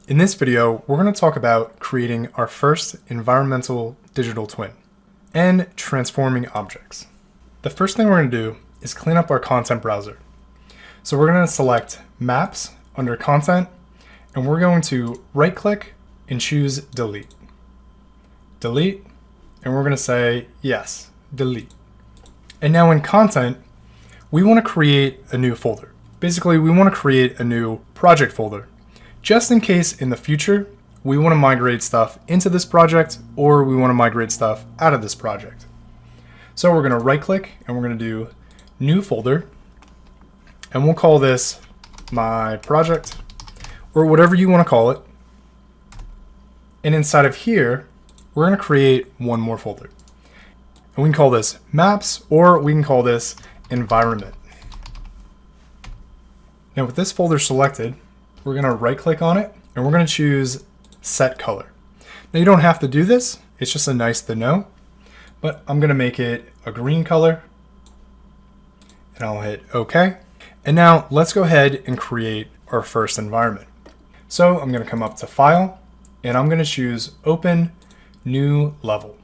In this video, we're going to talk about creating our first environmental digital twin and transforming objects. The first thing we're going to do is clean up our content browser. So we're going to select Maps under Content, and we're going to right-click and choose Delete. Delete, and we're going to say, yes, delete. And now in Content, we want to create a new folder. Basically, we want to create a new project folder, just in case in the future, we want to migrate stuff into this project or we want to migrate stuff out of this project. So we're going to right click and we're going to do new folder, and we'll call this my project or whatever you want to call it. And inside of here, we're going to create one more folder. And we can call this maps or we can call this environment. Now with this folder selected, we're going to right click on it and we're going to choose set color. Now you don't have to do this, it's just a nice to know, but I'm going to make it a green color and I'll hit OK. And now let's go ahead and create our first environment. So I'm going to come up to File and I'm going to choose Open New Level.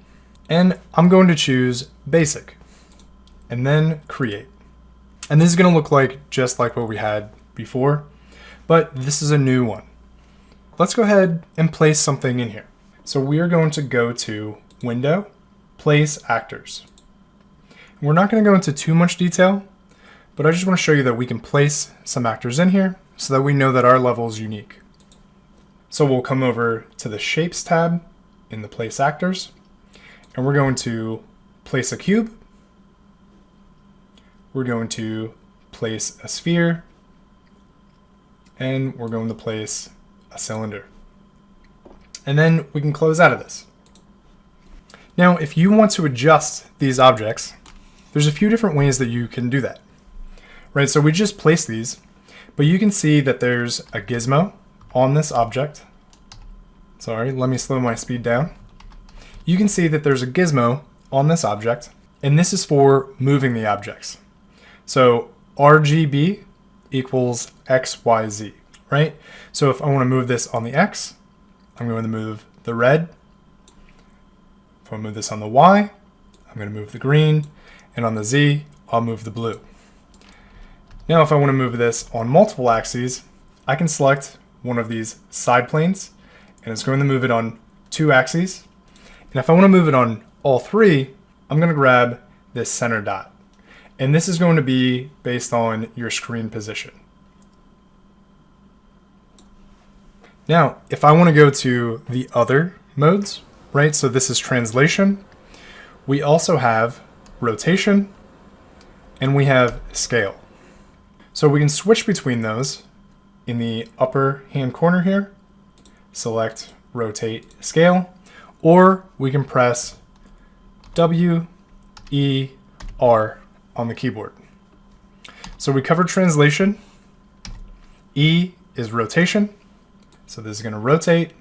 And I'm going to choose Basic and then Create. And this is going to look like just like what we had before, but this is a new one. Let's go ahead and place something in here. So we are going to go to Window, Place Actors. We're not going to go into too much detail, but I just want to show you that we can place some actors in here so that we know that our level is unique. So we'll come over to the Shapes tab in the Place Actors, and we're going to place a cube. We're going to place a sphere, and we're going to place a cylinder. And then we can close out of this. Now, if you want to adjust these objects, there's a few different ways that you can do that. Right, so we just placed these, but you can see that there's a gizmo on this object. Sorry, let me slow my speed down. You can see that there's a gizmo on this object, and this is for moving the objects. So RGB equals XYZ, right? So if I want to move this on the X, I'm going to move the red. If I move this on the Y, I'm going to move the green. And on the Z, I'll move the blue. Now if I want to move this on multiple axes, I can select one of these side planes, and it's going to move it on 2 axes. And if I want to move it on all 3, I'm going to grab this center dot. And this is going to be based on your screen position. Now, if I want to go to the other modes, right? So this is translation. We also have rotation and we have scale. So we can switch between those in the upper hand corner here. Select rotate scale, or we can press W, E, R on the keyboard. So we covered translation. E is rotation. So this is going to rotate.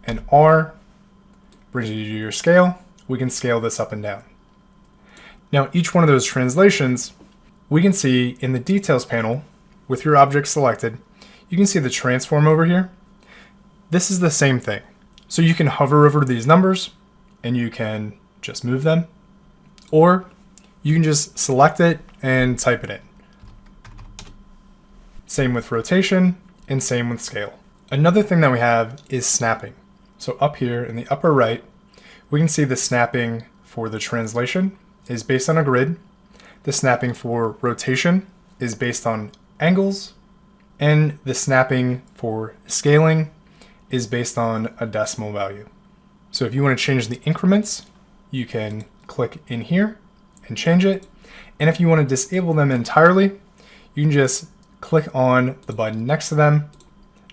And R brings you to your scale. We can scale this up and down. Now each one of those translations, we can see in the details panel with your object selected, you can see the transform over here. This is the same thing. So you can hover over these numbers and you can just move them, or you can just select it and type it in. Same with rotation and same with scale. Another thing that we have is snapping. So up here in the upper right, we can see the snapping for the translation is based on a grid. The snapping for rotation is based on angles, and the snapping for scaling is based on a decimal value. So if you want to change the increments, you can click in here and change it. And if you want to disable them entirely, you can just click on the button next to them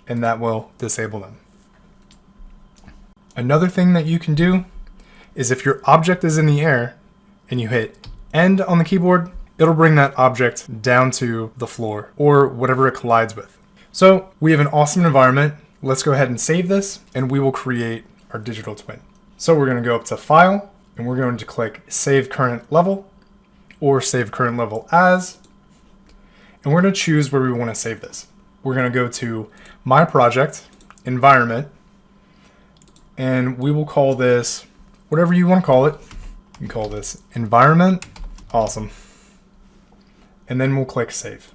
and that will disable them. Another thing that you can do is if your object is in the air and you hit end on the keyboard, it'll bring that object down to the floor or whatever it collides with. So we have an awesome environment. Let's go ahead and save this and we will create our digital twin. So we're going to go up to File and we're going to click Save Current Level or Save Current Level As, and we're going to choose where we want to save this. we're going to go to My Project, Environment, and we will call this whatever you want to call it. You can call this Environment. Awesome. And then we'll click Save.